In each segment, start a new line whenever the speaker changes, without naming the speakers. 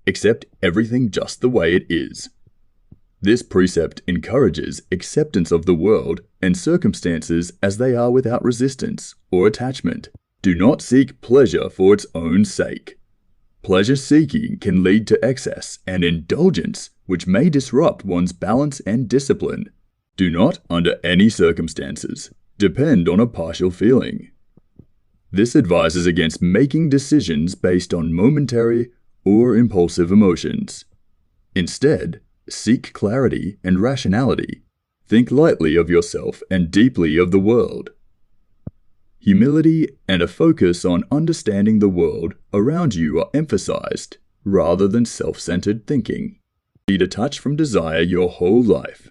Accept everything just the way it is. This precept encourages acceptance of the world and circumstances as they are without resistance or attachment. Do not seek pleasure for its own sake. Pleasure-seeking can lead to excess and indulgence, which may disrupt one's balance and discipline. Do not, under any circumstances, depend on a partial feeling. This advises against making decisions based on momentary or impulsive emotions. Instead, seek clarity and rationality. Think lightly of yourself and deeply of the world. Humility and a focus on understanding the world around you are emphasized, rather than self-centered thinking. Be detached from desire your whole life.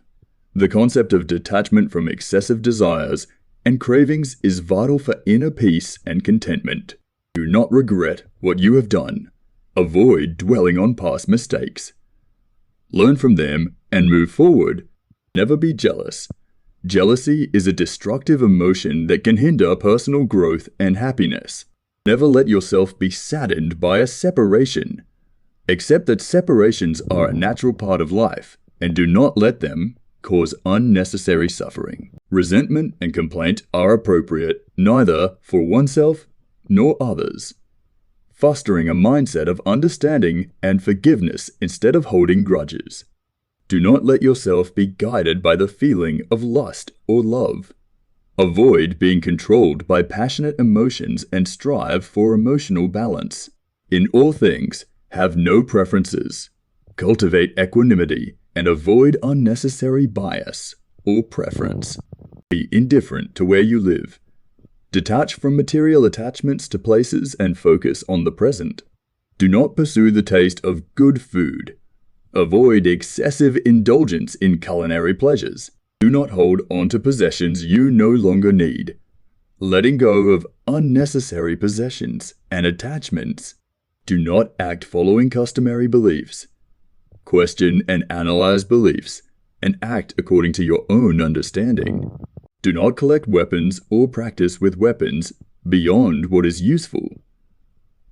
The concept of detachment from excessive desires and cravings is vital for inner peace and contentment. Do not regret what you have done. Avoid dwelling on past mistakes. Learn from them and move forward. Never be jealous. Jealousy is a destructive emotion that can hinder personal growth and happiness. Never let yourself be saddened by a separation. Accept that separations are a natural part of life, and do not let them cause unnecessary suffering. Resentment and complaint are appropriate neither for oneself nor others. Fostering a mindset of understanding and forgiveness instead of holding grudges. Do not let yourself be guided by the feeling of lust or love. Avoid being controlled by passionate emotions and strive for emotional balance. In all things, have no preferences. Cultivate equanimity and avoid unnecessary bias or preference. Be indifferent to where you live. Detach from material attachments to places and focus on the present. Do not pursue the taste of good food. Avoid excessive indulgence in culinary pleasures. Do not hold on to possessions you no longer need. Letting go of unnecessary possessions and attachments. Do not act following customary beliefs. Question and analyze beliefs, and act according to your own understanding. Do not collect weapons or practice with weapons beyond what is useful.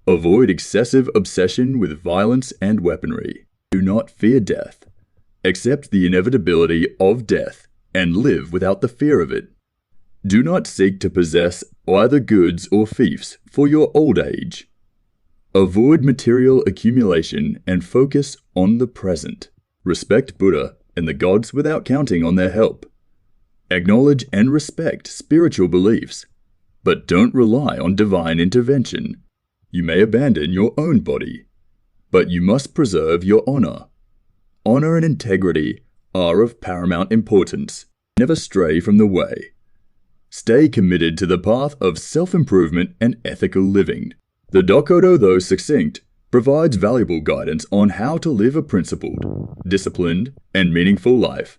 Avoid excessive obsession with violence and weaponry. Do not fear death. Accept the inevitability of death and live without the fear of it. Do not seek to possess either goods or fiefs for your old age. Avoid material accumulation and focus on the present. Respect Buddha and the gods without counting on their help. Acknowledge and respect spiritual beliefs, but don't rely on divine intervention. You may abandon your own body, but you must preserve your honor. Honor and integrity are of paramount importance. Never stray from the way. Stay committed to the path of self-improvement and ethical living. The Dokkodo, though succinct, provides valuable guidance on how to live a principled, disciplined, and meaningful life.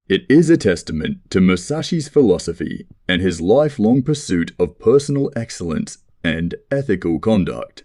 It is a testament to Musashi's philosophy and his lifelong pursuit of personal excellence and ethical conduct.